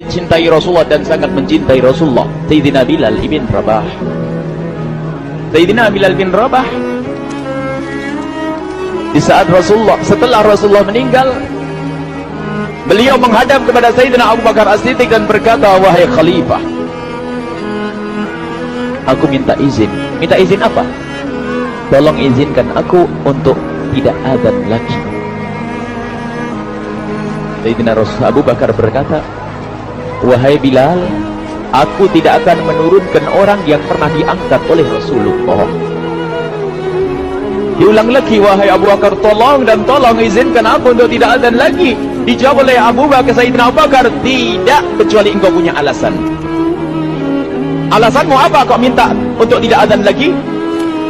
cintai Rasulullah dan sangat mencintai Rasulullah, Sayyidina Bilal ibn Rabah. Sayyidina Bilal bin Rabah, di saat setelah Rasulullah meninggal, beliau menghadap kepada Sayyidina Abu Bakar As-Siddiq dan berkata, wahai khalifah, aku minta izin. Minta izin apa? Tolong izinkan aku untuk tidak azan lagi. Sayyidina Abu Bakar berkata, wahai Bilal, aku tidak akan menurunkan orang yang pernah diangkat oleh Rasulullah. Diulang lagi, wahai Abu Bakar, tolong dan tolong izinkan aku untuk tidak azan lagi. Dijawab oleh Abu Bakar, Sayyidina Abu Bakar, tidak, kecuali engkau punya alasan. Alasanmu apa kau minta untuk tidak azan lagi?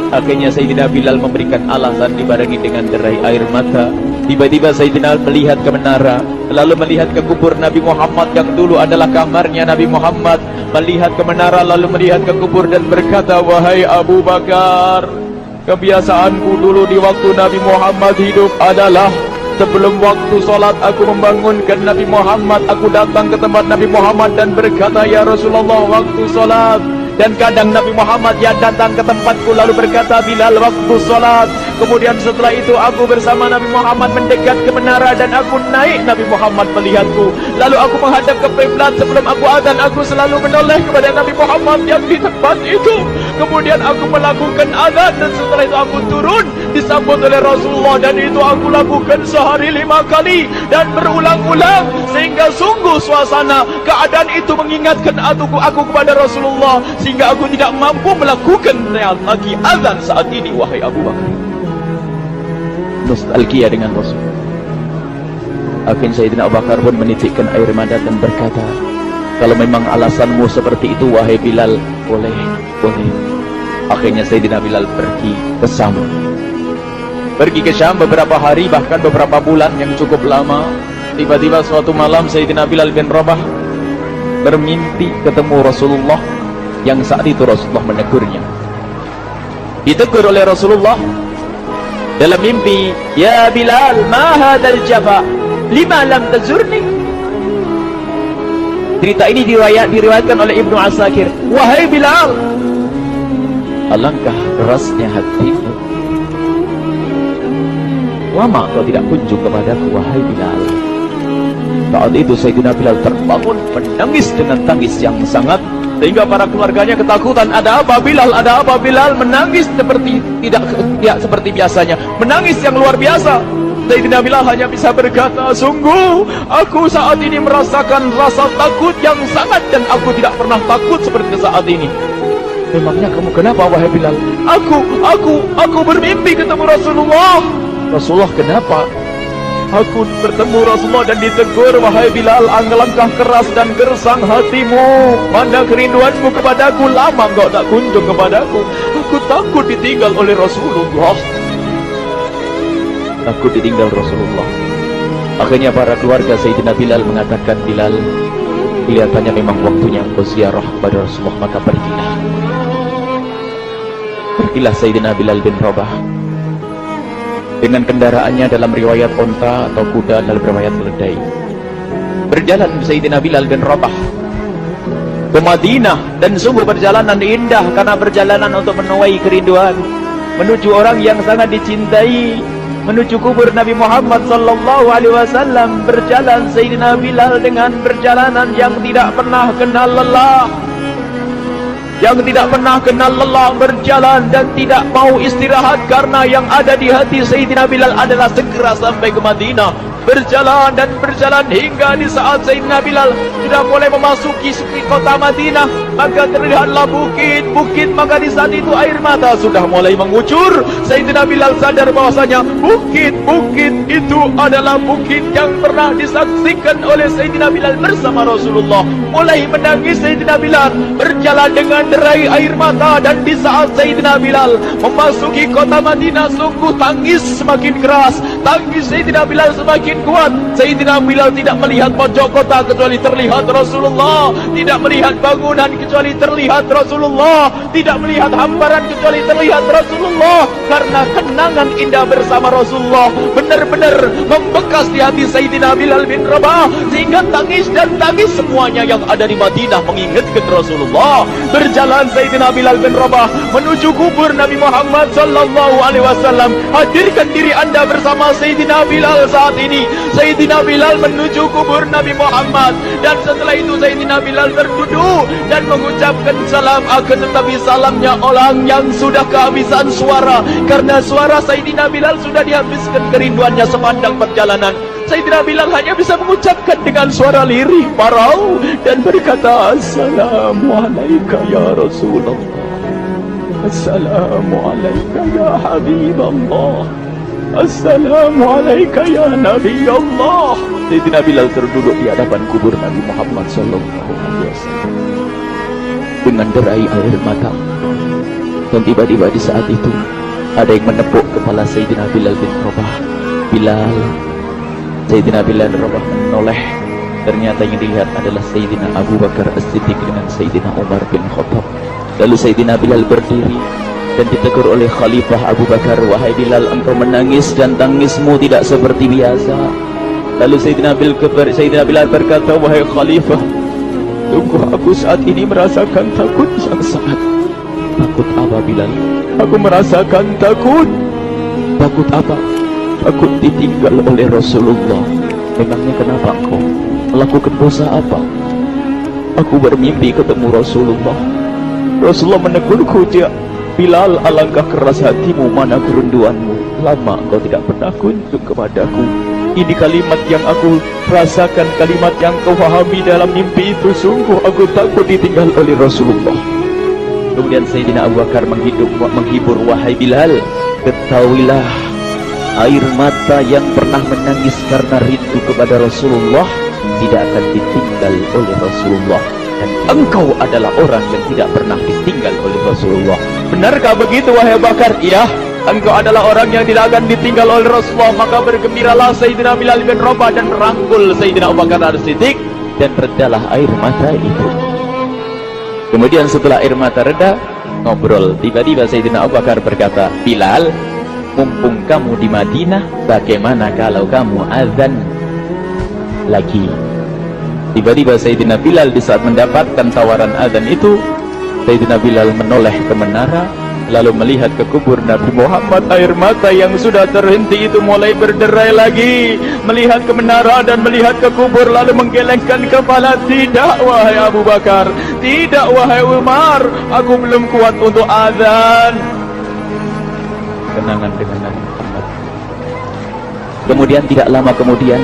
Akhirnya Sayyidina Bilal memberikan alasan dibarengi dengan derai air mata. Tiba-tiba Sayyidina melihat ke menara, lalu melihat ke kubur Nabi Muhammad yang dulu adalah kamarnya Nabi Muhammad. Melihat ke menara, lalu melihat ke kubur dan berkata, wahai Abu Bakar, kebiasaanku dulu di waktu Nabi Muhammad hidup adalah sebelum waktu sholat aku membangunkan Nabi Muhammad. Aku datang ke tempat Nabi Muhammad dan berkata, ya Rasulullah, waktu sholat. Dan kadang Nabi Muhammad ya datang ke tempatku lalu berkata, Bilal, waktu sholat. Kemudian setelah itu aku bersama Nabi Muhammad mendekat ke menara dan aku naik. Nabi Muhammad melihatku, lalu aku menghadap ke qiblat. Sebelum aku azan, aku selalu menoleh kepada Nabi Muhammad yang di tempat itu. Kemudian aku melakukan azan dan setelah itu aku turun disambut oleh Rasulullah, dan itu aku lakukan sehari 5 kali dan berulang-ulang, sehingga sungguh suasana keadaan itu mengingatkan aku kepada Rasulullah, sehingga aku tidak mampu melakukan lagi azan saat ini. Wahai Abu Bakar, nostalgia dengan Rasul. Akhirnya Sayyidina Abu Bakar pun menitikkan air mata dan berkata, kalau memang alasanmu seperti itu wahai Bilal, boleh. Akhirnya Sayyidina Bilal pergi ke Syam beberapa hari, bahkan beberapa bulan yang cukup lama. Tiba-tiba suatu malam Sayyidina Bilal bin Rabah bermimpi ketemu Rasulullah, yang saat itu Rasulullah menegurnya. Ditegur oleh Rasulullah dalam mimpi, ya Bilal, ma hadzal jafa, lima lam tazurni. Cerita ini diriwayatkan oleh Ibnu Asakir. Wahai Bilal, alangkah kerasnya hatimu, lama kau tidak kunjung kepadaku wahai Bilal. Saat itu Sayyidina Bilal terbangun menangis dengan tangis yang sangat, sehingga para keluarganya ketakutan. Ada apa Bilal? Ada apa Bilal? Menangis seperti tidak seperti biasanya, menangis yang luar biasa. Sayyidina Bilal hanya bisa berkata, sungguh aku saat ini merasakan rasa takut yang sangat, dan aku tidak pernah takut seperti saat ini. Memangnya kamu kenapa wahai Bilal? Aku bermimpi ketemu Rasulullah. Rasulullah kenapa? Aku bertemu Rasulullah dan ditegur, wahai Bilal, alangkah keras dan gersang hatimu, mana kerinduanmu kepadaku, lama engkau tak kunjung kepadaku. Aku takut ditinggal oleh Rasulullah. Aku ditinggal Rasulullah. Akhirnya para keluarga Sayyidina Bilal mengatakan, Bilal, kelihatannya memang waktunya engkau ziarah kepada Rasulullah, maka pergilah. Pergilah Sayyidina Bilal bin Rabah dengan kendaraannya, dalam riwayat onta atau kuda, dalam riwayat keledai. Berjalan Sayyidina Bilal bin Rabah ke Madinah, dan sungguh perjalanan indah karena perjalanan untuk menuai kerinduan, menuju orang yang sangat dicintai, menuju kubur Nabi Muhammad sallallahu alaihi wasallam. Berjalan Sayyidina Bilal dengan perjalanan yang tidak pernah kenal lelah, berjalan dan tidak mau istirahat, karena yang ada di hati Sayyidina Bilal adalah segera sampai ke Madinah. Berjalan dan berjalan hingga di saat Sayyidina Bilal sudah mulai memasuki kota Madinah, maka terlihatlah bukit-bukit. Maka di saat itu air mata sudah mulai mengucur. Sayyidina Bilal sadar bahwasanya bukit-bukit itu adalah bukit yang pernah disaksikan oleh Sayyidina Bilal bersama Rasulullah. Mulai menangis Sayyidina Bilal, berjalan dengan derai air mata. Dan di saat Sayyidina Bilal memasuki kota Madinah, sungguh tangis semakin keras, tangis Sayyidina Bilal semakin semakin kuat. Sayyidina Bilal tidak melihat pojok kota kecuali terlihat Rasulullah, tidak melihat bangunan kecuali terlihat Rasulullah, tidak melihat hamparan kecuali terlihat Rasulullah. Karena kenangan indah bersama Rasulullah benar-benar membekas di hati Sayyidina Bilal bin Rabah, sehingga tangis dan tangis semuanya yang ada di Madinah mengingatkan Rasulullah. Berjalan Sayyidina Bilal bin Rabah menuju kubur Nabi Muhammad sallallahu alaihi wasallam. Hadirkan diri anda bersama Sayyidina Bilal saat ini. Sayyidina Bilal menuju kubur Nabi Muhammad, dan setelah itu Sayyidina Bilal terduduk dan mengucapkan salam, akan tetapi salamnya orang yang sudah kehabisan suara, karena suara Sayyidina Bilal sudah dihabiskan kerinduannya sepanjang perjalanan. Sayyidina Bilal hanya bisa mengucapkan dengan suara lirih parau dan berkata, Assalamualaikum ya Rasulullah, Assalamualaikum ya Habiballah, Assalamualaikum ya Nabi Allah. Sayyidina Bilal terduduk di hadapan kubur Nabi Muhammad sallallahu alaihi wasallam dengan derai air mata. Dan tiba-tiba di saat itu ada yang menepuk kepala Sayyidina Bilal bin Rabah. Bilal. Sayyidina Bilal bin Rabah menoleh. Ternyata yang dilihat adalah Sayyidina Abu Bakar As-Siddiq dengan Sayyidina Umar bin Khattab. Lalu Sayyidina Bilal berdiri dan ditegur oleh Khalifah Abu Bakar, wahai Bilal, engkau menangis dan tangismu tidak seperti biasa. Lalu Sayyidina Bilal berkata, wahai Khalifah, sungguh aku saat ini merasakan takut yang sangat. Takut apa Bilal? Aku merasakan takut. Takut apa? Takut ditinggal oleh Rasulullah. Memangnya kenapa engkau melakukan dosa apa? Aku bermimpi ketemu Rasulullah. Rasulullah menegurku, dia, Bilal, alangkah keras hatimu, mana kerinduanmu. Lama engkau tidak pernah kunjung kepadaku. Ini kalimat yang aku rasakan, kalimat yang kau pahami dalam mimpi itu. Sungguh aku takut ditinggal oleh Rasulullah. Kemudian Sayyidina Abu Bakar menghibur, wahai Bilal, ketahuilah, air mata yang pernah menangis karena rindu kepada Rasulullah tidak akan ditinggal oleh Rasulullah, dan engkau adalah orang yang tidak pernah ditinggal oleh Rasulullah. Benarkah begitu wahai Abu Bakar? Iya, engkau adalah orang yang tidak akan ditinggal oleh Rasulullah. Maka bergembiralah Sayyidina Bilal bin Rabah dan merangkul Sayyidina Abu Bakar As-Siddiq, dan redalah air mata itu. Kemudian setelah air mata reda, ngobrol. Tiba-tiba Sayyidina Abu Bakar berkata, Bilal, mumpung kamu di Madinah, bagaimana kalau kamu azan lagi? Tiba-tiba Sayyidina Bilal di saat mendapatkan tawaran azan itu, Sayyidina Bilal menoleh ke menara, lalu melihat ke kubur Nabi Muhammad. Air mata yang sudah terhenti itu mulai berderai lagi. Melihat ke menara dan melihat ke kubur, lalu menggelengkan kepala. Tidak wahai Abu Bakar, tidak wahai Umar, aku belum kuat untuk azan. Kenangan dengan Nabi Muhammad. Kemudian tidak lama kemudian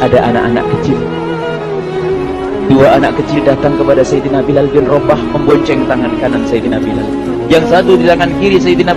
ada anak-anak kecil. Dua anak kecil datang kepada Sayyidina Bilal bin Rabah, membonceng tangan kanan Sayyidina Bilal. Yang satu di tangan kiri Sayyidina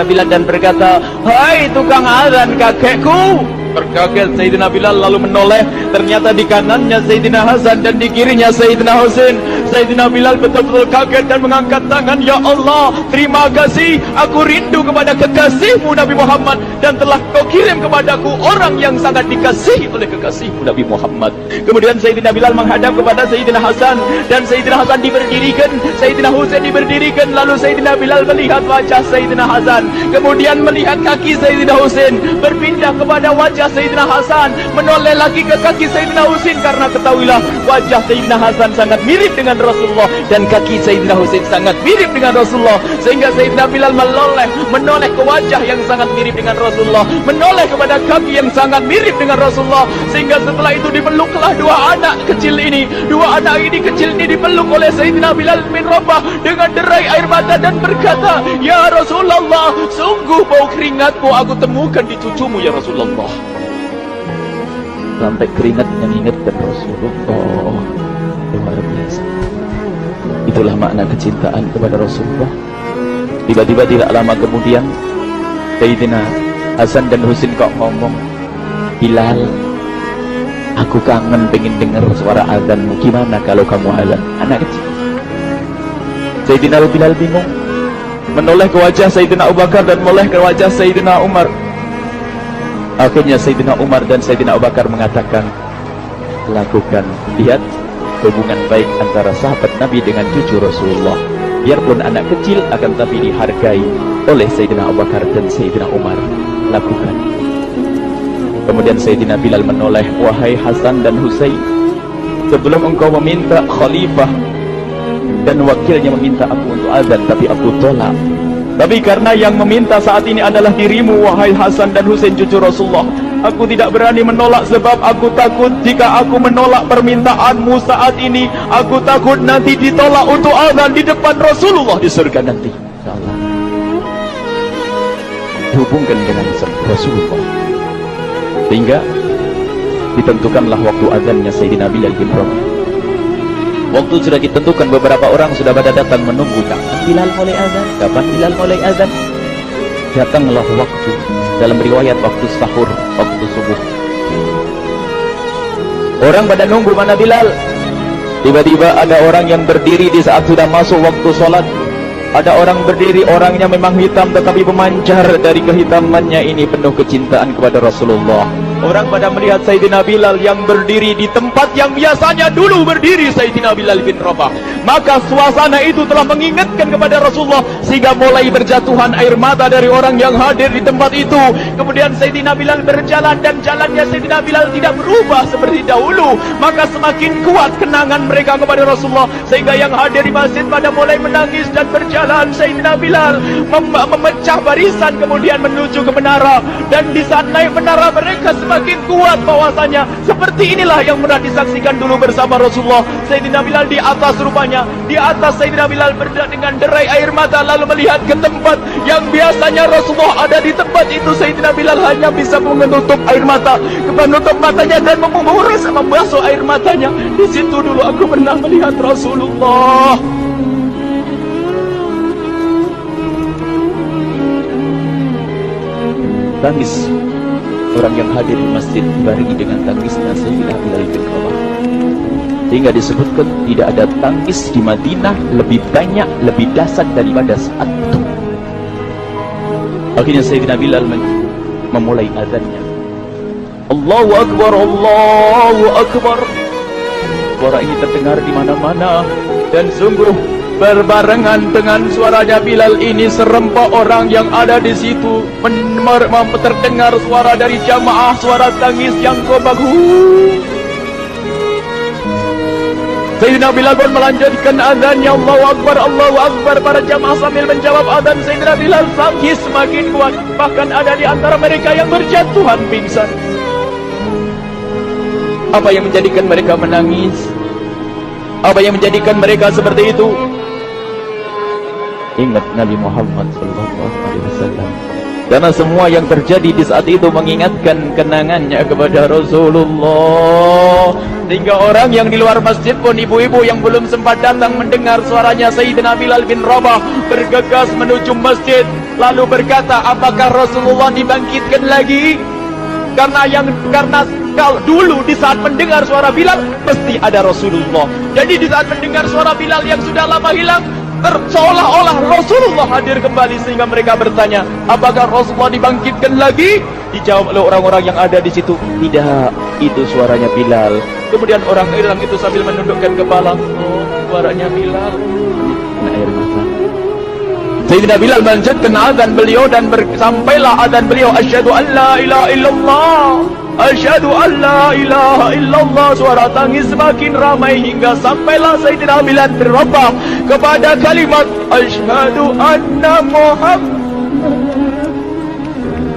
Bilal dan berkata, hai tukang azan kakekku. Terkaget Sayyidina Bilal lalu menoleh. Ternyata di kanannya Sayyidina Hasan dan di kirinya Sayyidina Husain. Sayyidina Bilal betul-betul kaget dan mengangkat tangan. Ya Allah, terima kasih, aku rindu kepada kekasihmu Nabi Muhammad, dan telah kau kirim kepadaku orang yang sangat dikasihi oleh kekasihmu Nabi Muhammad. Kemudian Sayyidina Bilal menghadap kepada Sayyidina Hasan, dan Sayyidina Hasan diberdirikan, Sayyidina Husain diberdirikan. Lalu Sayyidina Bilal melihat wajah Sayyidina Hasan, kemudian melihat kaki Sayyidina Husain, berpindah kepada wajah Sayyidina Hasan, menoleh lagi ke kaki Sayyidina Husain, karena ketahuilah wajah Sayyidina Hasan sangat mirip dengan Rasulullah dan kaki Sayyidina Husain sangat mirip dengan Rasulullah, sehingga Sayyidina Bilal menoleh ke wajah yang sangat mirip dengan Rasulullah, menoleh kepada kaki yang sangat mirip dengan Rasulullah, sehingga setelah itu dipeluklah dua anak kecil ini. Dua anak ini kecil ini dipeluk oleh Sayyidina Bilal bin Rabah dengan derai air mata dan berkata, ya Rasulullah, sungguh bau keringatmu aku temukan di cucumu ya Rasulullah. Sampai keringat mengingatkan Rasulullah. Luar biasa. Itulah makna kecintaan kepada Rasulullah. Tiba-tiba tidak lama kemudian Sayyidina Hasan dan Husain kok ngomong, Bilal, aku kangen pengen dengar suara azanmu. Gimana kalau kamu azan? Anak kecil. Sayyidina Bilal bingung, menoleh ke wajah Sayyidina Abu Bakar dan menoleh ke wajah Sayyidina Umar. Akhirnya Sayyidina Umar dan Sayyidina Abu Bakar mengatakan, lakukan. Lihat hubungan baik antara sahabat Nabi dengan cucu Rasulullah. Biarpun anak kecil, akan tapi dihargai oleh Sayyidina Abu Bakar dan Sayyidina Umar. Lakukan. Kemudian Sayyidina Bilal menoleh, wahai Hasan dan Husain, sebelum engkau meminta khalifah dan wakilnya meminta aku untuk azan, tapi aku tolak. Tapi karena yang meminta saat ini adalah dirimu, wahai Hasan dan Husain cucu Rasulullah, aku tidak berani menolak, sebab aku takut jika aku menolak permintaanmu saat ini, aku takut nanti ditolak untuk azan di depan Rasulullah di surga nanti. InsyaAllah dihubungkan dengan Rasulullah, sehingga ditentukanlah waktu azannya Sayyidina Bilal bin Rabah. Waktu sudah ditentukan, beberapa orang sudah pada datang menunggu, kapan Bilal mulai azan, kapan Bilal mulai azan. Datanglah waktu, dalam riwayat waktu sahur, waktu subuh. Orang pada nunggu mana Bilal. Tiba-tiba ada orang yang berdiri di saat sudah masuk waktu sholat. Ada orang berdiri, orangnya memang hitam, tetapi pemancar dari kehitamannya ini penuh kecintaan kepada Rasulullah. Orang pada melihat Sayyidina Bilal yang berdiri di tempat yang biasanya dulu berdiri Sayyidina Bilal bin Rabah. Maka suasana itu telah mengingatkan kepada Rasulullah, sehingga mulai berjatuhan air mata dari orang yang hadir di tempat itu. Kemudian Sayyidina Bilal berjalan, dan jalannya Sayyidina Bilal tidak berubah seperti dahulu. Maka semakin kuat kenangan mereka kepada Rasulullah, sehingga yang hadir di masjid pada mulai menangis dan berjalan. Sayyidina Bilal memecah barisan kemudian menuju ke menara, dan di saat naik menara mereka semakin kuat bahwasanya seperti inilah yang pernah disaksikan dulu bersama Rasulullah. Sayyidina Bilal di atas, rupanya di atas Sayyidina Bilal berada dengan derai air mata, lalu melihat ke tempat yang biasanya Rasulullah ada di tempat itu. Sayyidina Bilal hanya bisa menutup air mata, menutup matanya dan membasuh air matanya. Di situ dulu aku pernah melihat Rasulullah. Tangis orang yang hadir di masjid dibarengi dengan tangisnya Sayyidina Bilal bin Rabah, sehingga disebutkan tidak ada tangis di Madinah lebih banyak, lebih dahsyat daripada saat itu. Akhirnya Sayyidina Bilal memulai azannya. Allahu Akbar, Allahu Akbar. Suara ini terdengar di mana-mana, dan sungguh berbarengan dengan suaranya Bilal ini serempak orang yang ada di situ terdengar suara dari jamaah, suara tangis yang kobahu. Sayyidina Bilal pun melanjutkan azannya, Allahu Akbar, Allahu Akbar. Para jamaah sambil menjawab azan Sayyidina Bilal, tangis semakin kuat. Bahkan ada di antara mereka yang berjatuhan pingsan. Apa yang menjadikan mereka menangis? Apa yang menjadikan mereka seperti itu? Ingat Nabi Muhammad SAW. Karena semua yang terjadi di saat itu mengingatkan kenangannya kepada Rasulullah, sehingga orang yang di luar masjid pun, ibu-ibu yang belum sempat datang mendengar suaranya Sayyidina Bilal bin Rabah, bergegas menuju masjid lalu berkata, apakah Rasulullah dibangkitkan lagi? Karena kalau dulu di saat mendengar suara Bilal pasti ada Rasulullah. Jadi di saat mendengar suara Bilal yang sudah lama hilang, seolah-olah Rasulullah hadir kembali, sehingga mereka bertanya, apakah Rasulullah dibangkitkan lagi? Dijawab oleh orang-orang yang ada di situ, tidak, itu suaranya Bilal. Kemudian orang hilang itu sambil menundukkan kepala, oh, suaranya Bilal. Air mata. Sayyidina Bilal melanjutkan azan beliau, dan sampailah azan beliau, asyhadu an la ilaha illallah, asyhadu an la ilaha illallah. Suara tangis semakin ramai hingga sampailah Sayyidina Bilal bin Rabah kepada kalimat asyhadu anna Muhammad.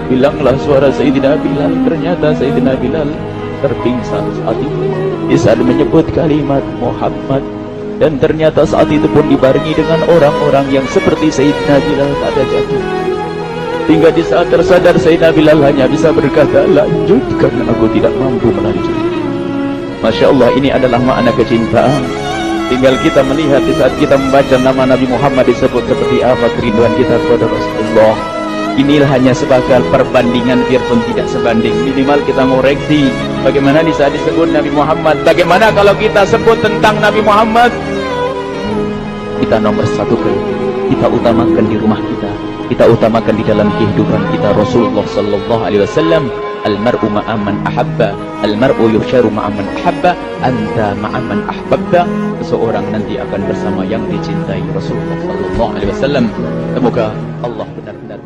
Bilanglah suara Sayyidina Bilal. Ternyata Sayyidina Bilal terpingsan saat itu di saat menyebut kalimat Muhammad, dan ternyata saat itu pun dibarengi dengan orang-orang yang seperti Sayyidina Bilal tak ada jatuh. Hingga di saat tersadar Sayyidina Bilal hanya bisa berkata, lanjutkan, aku tidak mampu melanjutkan. Masya Allah, ini adalah makna kecintaan. Tinggal kita melihat di saat kita membaca nama Nabi Muhammad disebut seperti apa kerinduan kita kepada Rasulullah. Inilah hanya sebagai perbandingan, biarpun tidak sebanding. Minimal kita ngoreksi bagaimana di saat disebut Nabi Muhammad. Bagaimana kalau kita sebut tentang Nabi Muhammad? Kita nomor satu, kita utamakan di rumah kita, kita utamakan di dalam kehidupan kita Rasulullah Sallallahu Alaihi Wasallam. Al-mar'u ma'aman ahabba, al-mar'u yuhsyaru ma'aman ahabba, anta ma'aman ahbabta. Seseorang nanti akan bersama yang dicintai Rasulullah sallallahu alaihi wasallam. Semoga Allah benar-benar